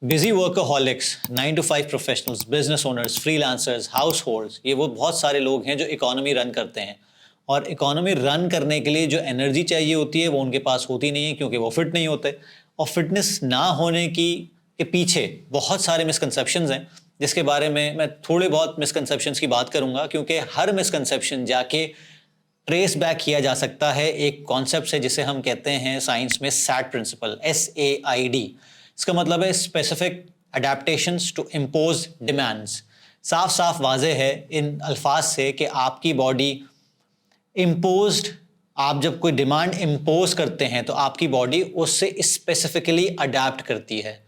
Busy workaholics, 9 to 5 professionals, business owners, freelancers, households, ये वो बहुत सारे लोग हैं जो इकोनॉमी रन करते हैं। और इकोनॉमी रन करने के लिए जो एनर्जी चाहिए होती है वो उनके पास होती नहीं है, क्योंकि वो फिट नहीं होते। और फिटनेस ना होने की के पीछे बहुत सारे मिसकंसेप्शंस हैं, जिसके बारे में मैं थोड़े बहुत मिसकंसेप्शंस की बात करूंगा, क्योंकि हर मिसकंसेप्शन जाके ट्रेस बैक किया जा सकता है एक कॉन्सेप्ट से, जिसे हम कहते हैं साइंस में सैड प्रिंसिपल, SAID। इसका मतलब है specific adaptations to impose demands. साफ साफ वाजे है इन अल्फाज से कि आपकी बॉडी इम्पोज्ड, आप जब कोई डिमांड इम्पोज करते हैं तो आपकी बॉडी उससे स्पेसिफिकली अडेप्ट करती है।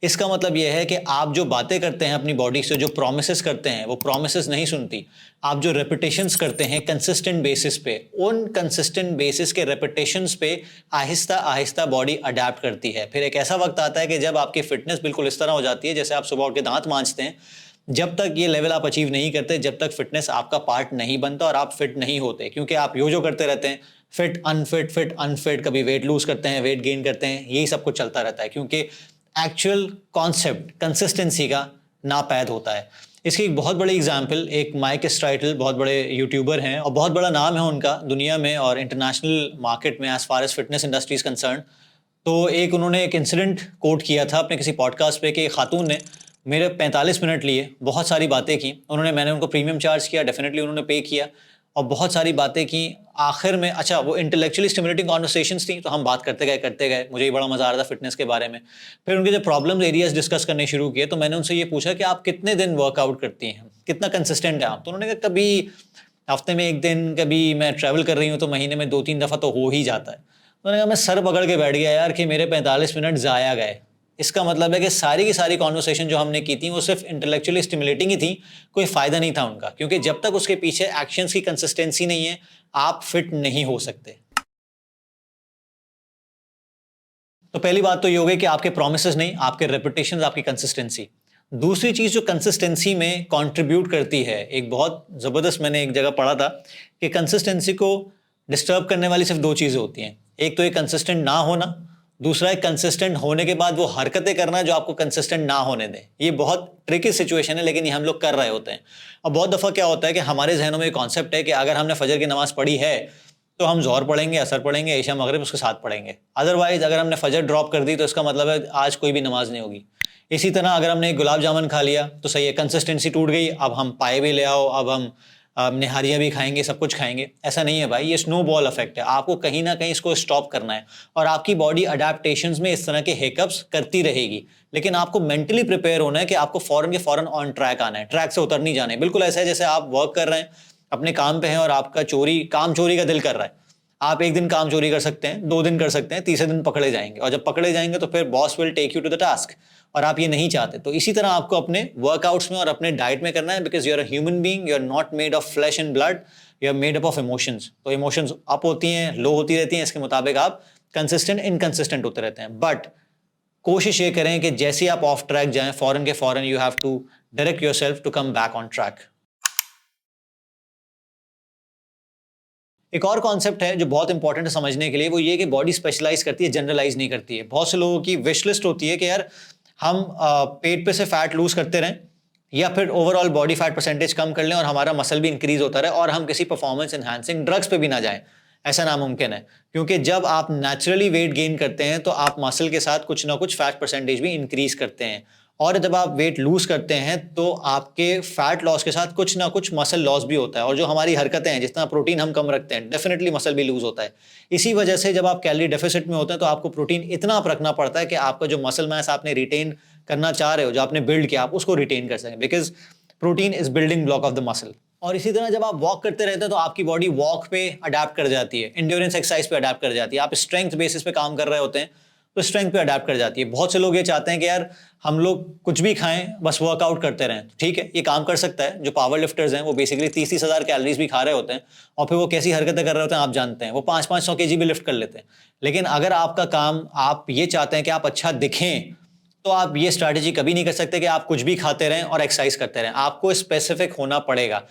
इसका मतलब यह है कि आप जो बातें करते हैं अपनी बॉडी से, जो प्रोमिसेस करते हैं, वो प्रोमिसेस नहीं सुनती। आप जो रेपिटेशंस करते हैं कंसिस्टेंट बेसिस पे, उन कंसिस्टेंट बेसिस के रेपिटेशंस पे आहिस्ता आहिस्ता बॉडी अडेप्ट करती है। फिर एक ऐसा वक्त आता है कि जब आपकी फिटनेस बिल्कुल इस तरह हो जाती है जैसे आप सुबह उठ के दांत मांजते हैं। जब तक ये लेवल आप अचीव नहीं करते, जब तक फिटनेस आपका पार्ट नहीं बनता और आप फिट नहीं होते, क्योंकि आप यो जो करते रहते हैं, फिट अनफिट, कभी वेट लूज करते हैं, वेट गेन करते हैं, यही सब कुछ चलता रहता है, क्योंकि एक्चुअल कॉन्सेप्ट कंसिस्टेंसी का नापैद होता है। इसकी एक बहुत बड़ी एग्जांपल एक माइक स्ट्राइटल, बहुत बड़े यूट्यूबर हैं और बहुत बड़ा नाम है उनका दुनिया में और इंटरनेशनल मार्केट में as far as fitness industry is concern. तो एक उन्होंने एक इंसिडेंट कोट किया था अपने किसी पॉडकास्ट पे कि खातून ने मेरे 45 मिनट लिए, बहुत सारी बातें की उन्होंने, मैंने उनको प्रीमियम चार्ज किया, डेफिनेटली उन्होंने पे किया और बहुत सारी बातें की। आखिर में अच्छा, वो इंटेलेक्चुअली स्टिमुलेटिंग कॉन्वर्सेशंस थी, तो हम बात करते गए, मुझे ये बड़ा मजा आ रहा था फिटनेस के बारे में। फिर उनके जो प्रॉब्लम एरियाज डिस्कस करने शुरू किए, तो मैंने उनसे ये पूछा कि आप कितने दिन वर्कआउट करती हैं, कितना कंसिस्टेंट है आप। तो उन्होंने कहा कभी हफ्ते में एक दिन, कभी मैं ट्रैवल कर रही हूँ तो महीने में 2-3 दफ़ा तो हो ही जाता है। उन्होंने कहा मैं सर पकड़ के बैठ गया यार कि मेरे 45 मिनट ज़ाया गए। इसका मतलब है कि सारी की सारी कॉन्वर्सेशन जो हमने की थी वो सिर्फ इंटेलेक्चुअली स्टिमुलेटिंग ही थी, कोई फायदा नहीं था उनका, क्योंकि जब तक उसके पीछे एक्शंस की कंसिस्टेंसी नहीं है आप फिट नहीं हो सकते। तो पहली बात तो ये हो गई कि आपके प्रोमिसेस नहीं, आपके रेपुटेशन, आपकी कंसिस्टेंसी। दूसरी चीज जो कंसिस्टेंसी में कंट्रीब्यूट करती है, एक बहुत जबरदस्त मैंने एक जगह पढ़ा था कि कंसिस्टेंसी को डिस्टर्ब करने वाली सिर्फ दो चीजें होती हैं। एक तो ये कंसिस्टेंट ना होना, दूसरा है कंसिस्टेंट होने के बाद वो हरकतें करना जो आपको कंसिस्टेंट ना होने दें। ये बहुत ट्रिकी सिचुएशन है, लेकिन ये हम लोग कर रहे होते हैं। और बहुत दफा क्या होता है कि हमारे जहनों में कॉन्सेप्ट है कि अगर हमने फजर की नमाज पढ़ी है तो हम ज़ोहर पढ़ेंगे, असर पढ़ेंगे, ईशा मगरिब उसके साथ पढ़ेंगे। अदरवाइज अगर हमने फजर ड्रॉप कर दी तो इसका मतलब है आज कोई भी नमाज नहीं होगी। इसी तरह अगर हमने एक गुलाब जामुन खा लिया तो सही है, कंसिस्टेंसी टूट गई, अब हम पाए भी ले आओ, अब हम निहारियाँ भी खाएंगे, सब कुछ खाएंगे। ऐसा नहीं है भाई, ये स्नो बॉल इफेक्ट है, आपको कहीं ना कहीं इसको स्टॉप करना है। और आपकी बॉडी अडेप्टेशंस में इस तरह के हिकअप्स करती रहेगी, लेकिन आपको मेंटली प्रिपेयर होना है कि आपको फौरन के फौरन ऑन ट्रैक आना है, ट्रैक से उतर नहीं जाना है। बिल्कुल ऐसा है जैसे आप वर्क कर रहे हैं, अपने काम पे हैं और आपका काम चोरी का दिल कर रहा है। आप एक दिन काम चोरी कर सकते हैं, 2 दिन कर सकते हैं, तीसरे दिन पकड़े जाएंगे, और जब पकड़े जाएंगे तो फिर boss will take you to the task, और आप ये नहीं चाहते। तो इसी तरह आपको अपने वर्कआउट्स में और अपने डाइट में करना है, because you are a human being, you are not made of flesh and blood, you are made up of emotions. तो इमोशंस अप होती हैं, लो होती रहती हैं, इसके मुताबिक आप कंसिस्टेंट इनकंसिस्टेंट होते रहते हैं। बट कोशिश ये करें कि जैसे आप ऑफ ट्रैक जाएं, फौरन के फौरन you have to direct yourself to come back on track. एक और कॉन्सेप्ट है जो बहुत इंपॉर्टेंट है समझने के लिए, वो ये कि बॉडी स्पेशलाइज करती है, जनरलाइज नहीं करती है। बहुत से लोगों की विश लिस्ट होती है कि यार हम पेट पे से फैट लूज करते रहें, या फिर ओवरऑल बॉडी फैट परसेंटेज कम कर लें और हमारा मसल भी इंक्रीज होता रहे, और हम किसी परफॉर्मेंस एनहांसिंग ड्रग्स पे भी ना जाएं। ऐसा नामुमकिन है, क्योंकि जब आप नेचुरली वेट गेन करते हैं तो आप मसल के साथ कुछ ना कुछ फैट परसेंटेज भी इंक्रीज करते हैं, और जब आप वेट लूज करते हैं तो आपके फैट लॉस के साथ कुछ ना कुछ मसल लॉस भी होता है। और जो हमारी हरकतें हैं, जितना प्रोटीन हम कम रखते हैं, डेफिनेटली मसल भी लूज होता है। इसी वजह से जब आप कैलोरी डेफिसिट में होते हैं तो आपको प्रोटीन इतना आप रखना पड़ता है कि आपका जो मसल मास आपने रिटेन करना चाह रहे हो, जो आपने बिल्ड किया, आप उसको रिटेन कर सकें, because protein is building block of the muscle. और इसी तरह जब आप वॉक करते रहते हैं तो आपकी बॉडी वॉक पे अडेप्ट कर जाती है, इंड्योरेंस एक्सरसाइज पे अडेप्ट कर जाती है। आप स्ट्रेंथ बेसिस पे काम कर रहे होते हैं तो स्ट्रेंथ पे अडेप्ट कर जाती है। बहुत से लोग ये चाहते हैं कि यार हम लोग कुछ भी खाएं, बस वर्कआउट करते रहें। ठीक है, ये काम कर सकता है। जो पावर लिफ्टर्स हैं वो बेसिकली 30-30 हज़ार कैलोरीज भी खा रहे होते हैं, और फिर वो कैसी हरकतें कर रहे होते हैं आप जानते हैं, वो 500-500 केजी भी लिफ्ट कर लेते हैं। लेकिन अगर आपका काम, आप ये चाहते हैं कि आप अच्छा दिखें, तो आप ये स्ट्रैटेजी कभी नहीं कर सकते कि आप कुछ भी खाते रहें और एक्सरसाइज करते रहें। आपको स्पेसिफिक होना पड़ेगा।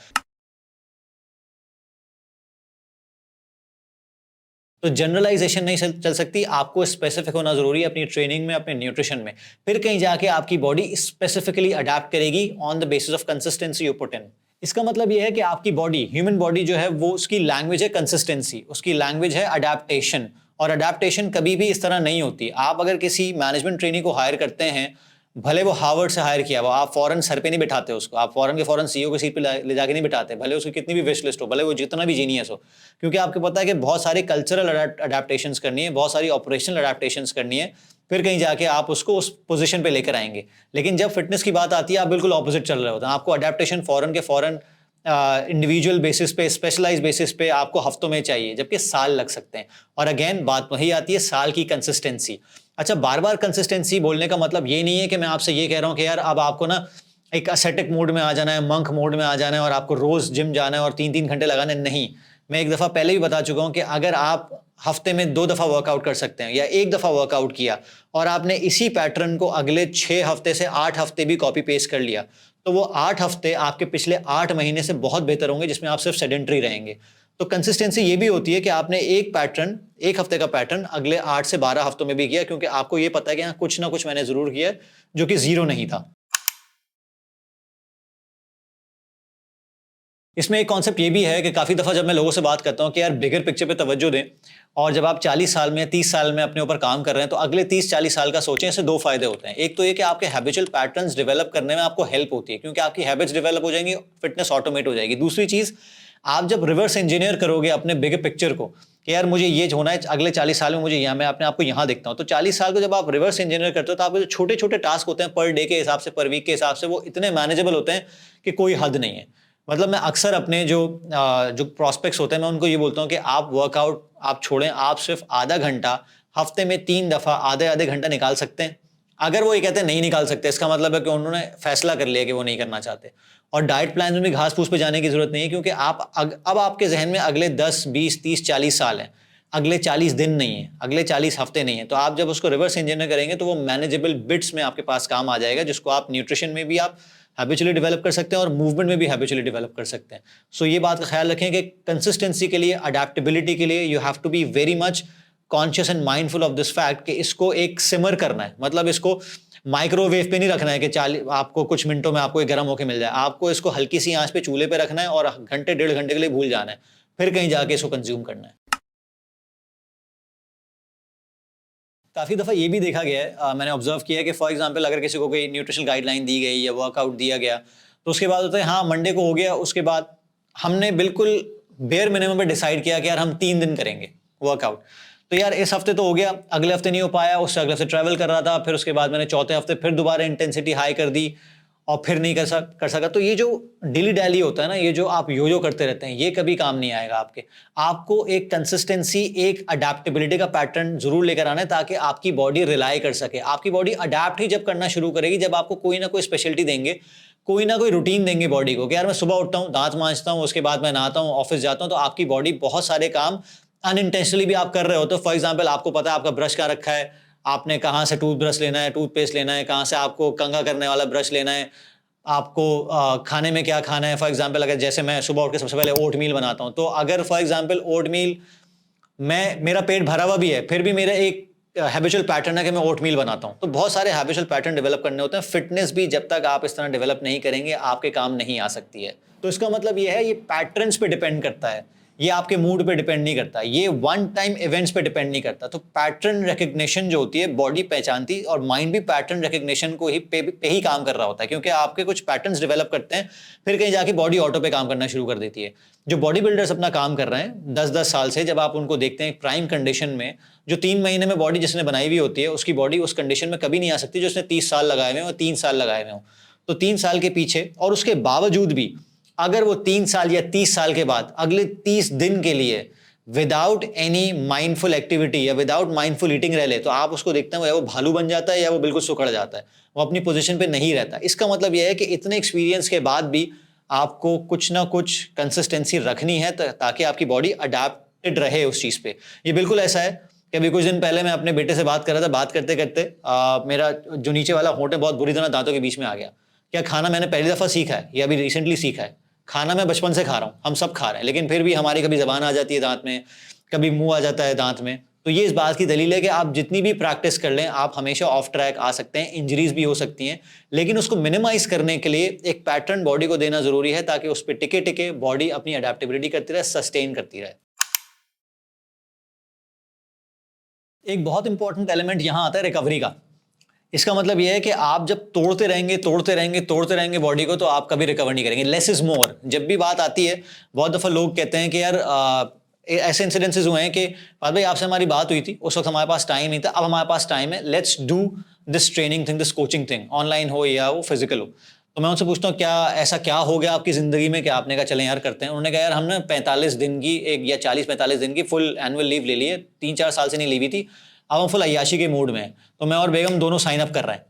तो जनरलाइजेशन नहीं चल सकती, आपको स्पेसिफिक होना जरूरी है अपनी ट्रेनिंग में, अपने न्यूट्रिशन में, फिर कहीं जाके आपकी बॉडी स्पेसिफिकली अडेप्ट करेगी on the basis of consistency you put in. इसका मतलब यह है कि आपकी बॉडी, ह्यूमन बॉडी जो है वो, उसकी लैंग्वेज है कंसिस्टेंसी, उसकी लैंग्वेज है अडेप्टेशन, और अडेप्टेशन कभी भी इस तरह नहीं होती। आप अगर किसी मैनेजमेंट ट्रेनी को हायर करते हैं, भले वो हार्वर्ड से हायर किया, वो आप फॉरन सर पे नहीं बिठाते उसको, आप फॉरन के फॉरन सीईओ की सीट पे ले जाके नहीं बिठाते, भले उसकी कितनी भी विश लिस्ट हो, भले वो जितना भी जीनियस हो, क्योंकि आपको पता है कि बहुत सारी कल्चरल अडेप्टेशंस करनी है, बहुत सारी ऑपरेशनल अडेप्टेशंस करनी है, फिर कहीं जाके आप उसको उस पोजीशन पे लेकर आएंगे। लेकिन जब फिटनेस की बात आती है, आप बिल्कुल ऑपोजिट चल रहे होते हैं, आपको अडेप्टेशन फॉरन के फॉरन इंडिविजुअल बेसिस पे, स्पेशलाइज बेसिस पे आपको हफ्तों में चाहिए, जबकि साल लग सकते हैं। और अगेन बात वही आती है साल की कंसिस्टेंसी। अच्छा, बार बार कंसिस्टेंसी बोलने का मतलब ये नहीं है कि मैं आपसे ये कह रहा हूँ कि यार अब आपको ना एक असेटिक मोड में आ जाना है, मंक मोड में आ जाना है और आपको रोज जिम जाना है और 3-3 घंटे लगाने, नहीं। मैं एक दफा पहले भी बता चुका हूँ कि अगर आप हफ्ते में 2 दफा वर्कआउट कर सकते हैं या 1 दफा वर्कआउट किया और आपने इसी पैटर्न को अगले 6 हफ्ते से 8 हफ्ते भी कॉपी पेस्ट कर लिया, तो वो 8 हफ्ते आपके पिछले 8 महीने से बहुत बेहतर होंगे, जिसमें आप सिर्फ सेडेंटरी रहेंगे। तो कंसिस्टेंसी ये भी होती है कि आपने एक पैटर्न, एक हफ्ते का पैटर्न अगले 8 से 12 हफ्तों में भी किया, क्योंकि आपको ये पता है कि हाँ कुछ ना कुछ मैंने जरूर किया जो कि जीरो नहीं था। इसमें एक कॉन्सेप्ट ये भी है कि काफ़ी दफ़ा जब मैं लोगों से बात करता हूँ कि यार बिगर पिक्चर पे तवज्जो दें, और जब आप 40 साल में 30 साल में अपने ऊपर काम कर रहे हैं, तो अगले 30-40 साल का सोचें। इससे 2 फायदे होते हैं। एक तो ये कि आपके हैबिचुअल पैटर्न्स डेवलप करने में आपको हेल्प होती है, क्योंकि आपकी हैबिट्स डेवलप हो जाएंगी, फिटनेस ऑटोमेट हो जाएगी। दूसरी चीज़, आप जब रिवर्स इंजीनियर करोगे अपने बिगर पिक्चर को कि यार मुझे ये होना है अगले 40 साल में, मुझे यहाँ, मैं अपने आप को यहाँ देखता हूँ, तो 40 साल को जब आप रिवर्स इंजीनियर करते हो, तो आपके जो छोटे छोटे टास्क होते हैं पर डे के हिसाब से, पर वीक के हिसाब से, वो इतने मैनेजेबल होते हैं कि कोई हद नहीं है। मतलब मैं अक्सर अपने जो प्रॉस्पेक्ट्स होते हैं, मैं उनको ये बोलता हूँ कि आप वर्कआउट आप छोड़ें, आप सिर्फ आधा घंटा हफ्ते में 3 दफा आधे आधे घंटा निकाल सकते हैं। अगर वो ये कहते हैं नहीं निकाल सकते, इसका मतलब है कि उन्होंने फैसला कर लिया कि वो नहीं करना चाहते। और डाइट प्लान में भी घास फूस पे जाने की जरूरत नहीं है, क्योंकि आप अब आपके जहन में अगले 10, 20, 30, 40 साल हैं, अगले 40 दिन नहीं है, अगले 40 हफ्ते नहीं है। तो आप जब उसको रिवर्स इंजीनियर करेंगे, तो वो मैनेजेबल बिट्स में आपके पास काम आ जाएगा, जिसको आप न्यूट्रिशन में भी आप हैबिचुअली डेवलप कर सकते हैं और मूवमेंट में भी हैबिचुअली डेवलप कर सकते हैं। सो ये बात का ख्याल रखें कि कंसिस्टेंसी के लिए, अडेप्टेबिलिटी के लिए, you have to be very much conscious and mindful of this fact कि इसको एक सिमर करना है। मतलब इसको माइक्रोवेव पे नहीं रखना है कि आपको कुछ मिनटों में आपको गर्म होकर मिल जाए। आपको इसको हल्की सी आंच पे चूल्हे पे रखना है और घंटे 1.5 घंटे के लिए भूल जाना है, फिर कहीं जाके इसको कंज्यूम करना है। काफ़ी दफ़ा ये भी देखा गया है, मैंने ऑब्जर्व किया है कि फॉर एग्जांपल अगर किसी को कोई न्यूट्रिशनल गाइडलाइन दी गई या वर्कआउट दिया गया, तो उसके बाद होता है हाँ मंडे को हो गया, उसके बाद हमने बिल्कुल बेयर मिनिमम पे डिसाइड किया कि यार हम 3 दिन करेंगे वर्कआउट। तो यार इस हफ्ते तो हो गया, अगले हफ्ते नहीं हो पाया, उससे अगले हफ्ते ट्रैवल कर रहा था, फिर उसके बाद मैंने चौथे हफ्ते फिर दोबारा इंटेंसिटी हाई कर दी और फिर नहीं कर सका। तो ये जो डिली डैली होता है ना, ये जो आप यो करते रहते हैं, ये कभी काम नहीं आएगा आपके। आपको एक कंसिस्टेंसी, एक अडेप्टेबिलिटी का पैटर्न जरूर लेकर आना है, ताकि आपकी बॉडी रिलाई कर सके। आपकी बॉडी अडेप्ट ही जब करना शुरू करेगी जब आपको कोई ना कोई स्पेशलिटी देंगे, कोई ना कोई रूटीन देंगे बॉडी को कि यार मैं सुबह उठता हूँ, दांत मांजता हूँ, उसके बाद मैं नहाता हूँ, ऑफिस जाता हूँ। तो आपकी बॉडी बहुत सारे काम अनइंटेंशनली भी आप कर रहे हो। तो फॉर एग्जाम्पल आपको पता है आपका ब्रश कहाँ रखा है, आपने कहाँ से टूथब्रश लेना है, टूथपेस्ट लेना है, कहाँ से आपको कंघा करने वाला ब्रश लेना है, आपको खाने में क्या खाना है। फॉर एग्जांपल अगर जैसे मैं सुबह उठ के सबसे पहले ओट मील बनाता हूँ, तो अगर फॉर एग्जांपल ओट मील मेरा पेट भरा हुआ भी है, फिर भी मेरा एक हैबिचुअल पैटर्न है कि मैं ओट मील बनाता हूँ। तो बहुत सारे हैबिचुअल पैटर्न डेवलप करने होते हैं। फिटनेस भी जब तक आप इस तरह डेवलप नहीं करेंगे, आपके काम नहीं आ सकती है। तो इसका मतलब ये है, ये पैटर्न्स पे डिपेंड करता है, ये आपके मूड पे डिपेंड नहीं करता, ये वन टाइम इवेंट्स पे डिपेंड नहीं करता। तो पैटर्न रिकग्निशन जो होती है, बॉडी पहचानती, और माइंड भी पैटर्न रिकग्निशन को ही पे ही काम कर रहा होता है, क्योंकि आपके कुछ पैटर्न्स डेवलप करते हैं, फिर कहीं जाके बॉडी ऑटो पे काम करना शुरू कर देती है। जो बॉडी बिल्डर्स अपना काम कर रहे हैं 10-10 साल से, जब आप उनको देखते हैं प्राइम कंडीशन में, जो 3 महीने में बॉडी जिसने बनाई हुई होती है, उसकी बॉडी उस कंडीशन में कभी नहीं आ सकती जो उसने 30 साल लगाए हुए और 3 साल लगाए हुए हों। तो 3 साल के पीछे, और उसके बावजूद भी अगर वो 3 साल या 30 साल के बाद अगले 30 दिन के लिए विदाउट एनी माइंडफुल एक्टिविटी या विदाउट माइंडफुल ईटिंग रह ले, तो आप उसको देखते हैं, वो भालू बन जाता है या वो बिल्कुल सुकड़ जाता है, वो अपनी पोजीशन पे नहीं रहता। इसका मतलब यह है कि इतने एक्सपीरियंस के बाद भी आपको कुछ ना कुछ कंसिस्टेंसी रखनी है, ताकि आपकी बॉडी अडेप्टेड रहे उस चीज़ पे। ये बिल्कुल ऐसा है कि अभी कुछ दिन पहले मैं अपने बेटे से बात कर रहा था, बात करते करते मेरा जो नीचे वाला होंठ है बहुत बुरी तरह दांतों के बीच में आ गया। क्या खाना मैंने पहली दफ़ा सीखा है या अभी रिसेंटली सीखा है? खाना मैं बचपन से खा रहा हूँ, हम सब खा रहे हैं, लेकिन फिर भी हमारी कभी ज़बान आ जाती है दांत में, कभी मुंह आ जाता है दांत में। तो ये इस बात की दलील है कि आप जितनी भी प्रैक्टिस कर लें, आप हमेशा ऑफ ट्रैक आ सकते हैं, इंजरीज भी हो सकती हैं, लेकिन उसको मिनिमाइज करने के लिए एक पैटर्न बॉडी को देना जरूरी है ताकि उस पर टिके टिके बॉडी अपनी अडेप्टेबिलिटी करती रहे, सस्टेन करती रहे। एक बहुत इंपॉर्टेंट एलिमेंट यहां आता है रिकवरी का। इसका मतलब यह है कि आप जब तोड़ते रहेंगे बॉडी को, तो आप कभी रिकवर नहीं करेंगे। Less is more. जब भी बात आती है, बहुत दफा लोग कहते हैं कि यार ऐसे इंसिडेंसेस हुए हैं कि पाद भाई आपसे हमारी बात हुई थी, उस वक्त हमारे पास टाइम नहीं था, अब हमारे पास टाइम है, let's do this training thing, this coaching thing, online हो या वो फिजिकल हो। तो मैं उनसे पूछता हूँ क्या ऐसा क्या हो गया आपकी जिंदगी में कि आपने कहा चलें यार करते हैं। उन्होंने कहा यार हमने 45 दिन की एक या 40-45 दिन की फुल एनुअल लीव ले ली है, 3-4 साल से नहीं ली हुई थी, अब हम फुल अय्याशी के मूड में हैं। तो मैं और बेगम दोनों साइन अप कर रहे हैं।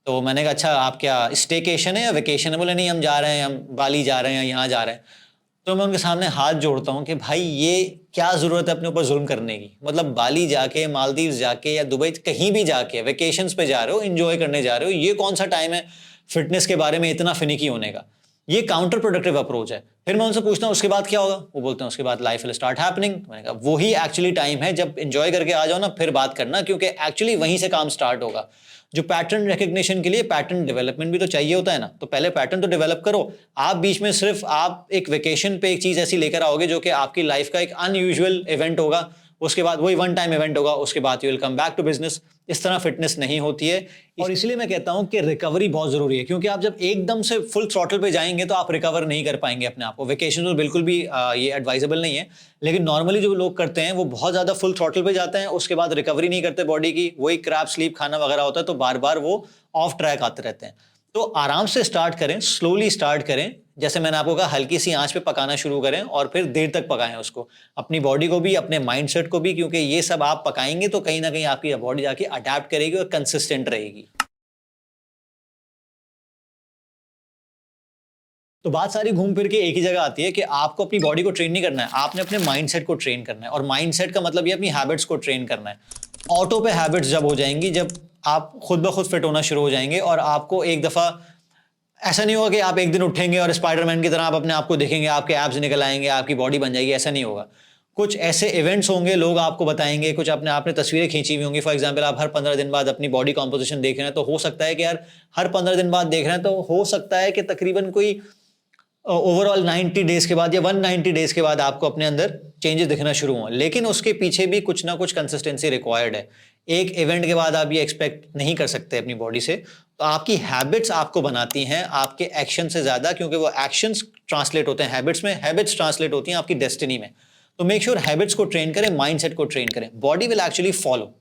तो मैंने कहा अच्छा आप क्या स्टेकेशन है या वेकेशन है? बोले नहीं हम जा रहे हैं, हम बाली जा रहे हैं, यहाँ जा रहे हैं। तो मैं उनके सामने हाथ जोड़ता हूँ कि भाई ये क्या जरूरत है अपने ऊपर जुल्म करने की। मतलब बाली जाके, मालदीव जाके या दुबई कहीं भी जाके वेकेशंस पे जा रहे हो, एंजॉय करने जा रहे हो, ये कौन सा टाइम है फिटनेस के बारे में इतना फिनिकी होने का? ये काउंटर प्रोडक्टिव अप्रोच है। फिर मैं उनसे पूछता हूँ उसके बाद क्या होगा? वो बोलते हैं उसके बाद लाइफ विल स्टार्ट हैपनिंग। मैंने कहा वही एक्चुअली टाइम है जब एंजॉय करके आ जाओ ना, फिर बात करना, क्योंकि एक्चुअली वहीं से काम स्टार्ट होगा। जो पैटर्न रिकग्निशन के लिए पैटर्न डेवलपमेंट भी तो चाहिए होता है ना, तो पहले पैटर्न तो डेवलप करो। आप बीच में सिर्फ आप एक वेकेशन पे एक चीज ऐसी लेकर आओगे जो कि आपकी लाइफ का एक अनयूजुअल इवेंट होगा, उसके बाद वही वन टाइम इवेंट होगा, उसके बाद you will come back to business. इस तरह फिटनेस नहीं होती है। और इसलिए मैं कहता हूं कि रिकवरी बहुत जरूरी है, क्योंकि आप जब एकदम से फुल थ्रॉटल पे जाएंगे तो आप रिकवर नहीं कर पाएंगे अपने आप को। वेकेशन तो बिल्कुल भी ये एडवाइजेबल नहीं है, लेकिन नॉर्मली जो लोग करते हैं वो बहुत ज्यादा फुल थ्रॉटल पे जाते हैं, उसके बाद रिकवरी नहीं करते बॉडी की, वही क्रैप स्लीप खाना वगैरह होता है, तो बार बार वो ऑफ ट्रैक आते रहते हैं। तो आराम से स्टार्ट करें, स्लोली स्टार्ट करें, जैसे मैंने आपको कहा हल्की सी आंच पे पकाना शुरू करें और फिर देर तक पकाएं उसको, अपनी बॉडी को भी, अपने माइंडसेट को भी, क्योंकि ये सब आप पकाएंगे तो कहीं ना कहीं आपकी बॉडी जाके अडेप्ट करेगी और कंसिस्टेंट रहेगी। तो बात सारी घूम फिर के एक ही जगह आती है कि आपको अपनी बॉडी को ट्रेन नहीं करना है, आपने अपने माइंडसेट को ट्रेन करना है। और माइंडसेट का मतलब ये अपनी हैबिट्स को ट्रेन करना है। ऑटो पे हैबिट्स जब हो जाएंगी, जब आप खुद ब खुद फिट होना शुरू हो जाएंगे, और आपको एक दफा ऐसा नहीं होगा कि आप एक दिन उठेंगे और स्पाइडरमैन की तरह आप अपने आप को देखेंगे, आपके एब्स निकल आएंगे, आपकी बॉडी बन जाएगी, ऐसा नहीं होगा। कुछ ऐसे इवेंट्स होंगे, लोग आपको बताएंगे, कुछ अपने आपने तस्वीरें खींची हुई होंगी। फॉर एग्जांपल आप हर 15 दिन बाद अपनी बॉडी कॉम्पोजिशन देख रहे हैं, तो हो सकता है कि यार हर 15 दिन बाद देख रहे हैं, तो हो सकता है कि तकरीबन कोई ओवरऑल 90 डेज के बाद या 190 डेज के बाद आपको अपने अंदर चेंजेस दिखना शुरू हों। लेकिन उसके पीछे भी कुछ ना कुछ कंसिस्टेंसी रिक्वायर्ड है। एक इवेंट के बाद आप ये एक्सपेक्ट नहीं कर सकते अपनी बॉडी से। तो आपकी हैबिट्स आपको बनाती हैं आपके एक्शन से ज्यादा, क्योंकि वो एक्शंस ट्रांसलेट होते हैं हैबिट्स में, हैबिट्स ट्रांसलेट होती हैं आपकी डेस्टिनी में। तो मेक श्योर हैबिट्स को ट्रेन करें, माइंडसेट को ट्रेन करें, बॉडी विल एक्चुअली फॉलो।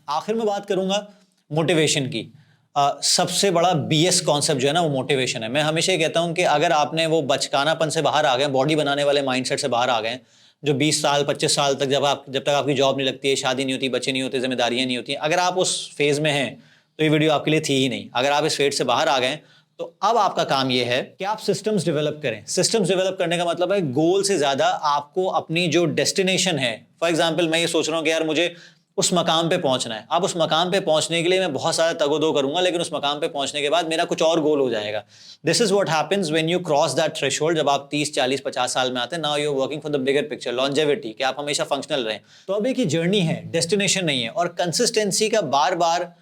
आखिर में बात करूंगा मोटिवेशन की। सबसे बड़ा बीएस कॉन्सेप्ट जो है ना वो मोटिवेशन है। मैं हमेशा ये कहता हूं कि अगर आपने वो बचकानापन से बाहर आ गए, बॉडी बनाने वाले माइंडसेट से बाहर आ गए, जो 20 साल 25 साल तक जब तक आपकी जॉब नहीं लगती है, शादी नहीं होती, बच्चे नहीं होते, जिम्मेदारियां नहीं होती, अगर आप उस फेज में हैं तो ये वीडियो आपके लिए थी ही नहीं। अगर आप इस फेज से बाहर आ गए तो अब आपका काम ये है कि आप सिस्टम्स डेवलप करें। सिस्टम्स डेवलप करने का मतलब है गोल से ज्यादा आपको अपनी जो डेस्टिनेशन है, फॉर एग्जाम्पल मैं ये सोच रहा हूँ कि यार मुझे उस मकाम पे पहुंचना है। अब उस मकाम पे पहुंचने के लिए मैं बहुत सारा तगोदो करूंगा, लेकिन उस मकाम पे पहुंचने के बाद मेरा कुछ और गोल हो जाएगा। This is what happens when you cross that threshold. जब आप 30 40 50 साल में आते हैं, now you are working for the bigger picture, longevity, कि आप हमेशा फंक्शनल रहें। तो अब एक ही जर्नी है, डेस्टिनेशन नहीं है। और कंसिस्टेंसी का बार बार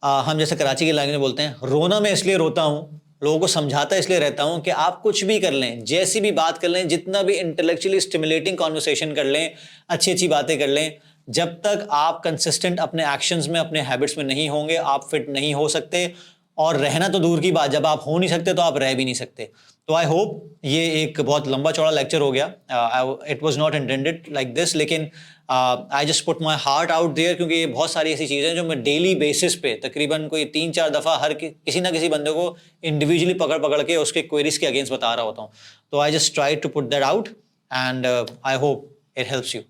हम जैसे कराची की लैंग्वेज में बोलते हैं, रोना मैं इसलिए रोता हूँ, लोगों को समझाता इसलिए रहता हूं कि आप कुछ भी कर लें, जैसी भी बात कर लें, जितना भी इंटेलेक्चुअली स्टिमुलेटिंग कॉन्वर्सेशन कर लें, अच्छी अच्छी बातें कर लें, जब तक आप कंसिस्टेंट अपने एक्शंस में, अपने हैबिट्स में नहीं होंगे, आप फिट नहीं हो सकते। और रहना तो दूर की बात, जब आप हो नहीं सकते तो आप रह भी नहीं सकते। तो आई होप ये एक बहुत लंबा चौड़ा लेक्चर हो गया। It was not intended like this, लेकिन I just put my heart out there, क्योंकि ये बहुत सारी ऐसी चीज़ें जो मैं डेली बेसिस पे तकरीबन कोई 3-4 दफ़ा हर किसी ना किसी बंदे को इंडिविजुअली पकड़ पकड़ के उसके क्वेरीज के अगेंस्ट बता रहा होता हूँ। तो I just try to put that out and I hope it helps you.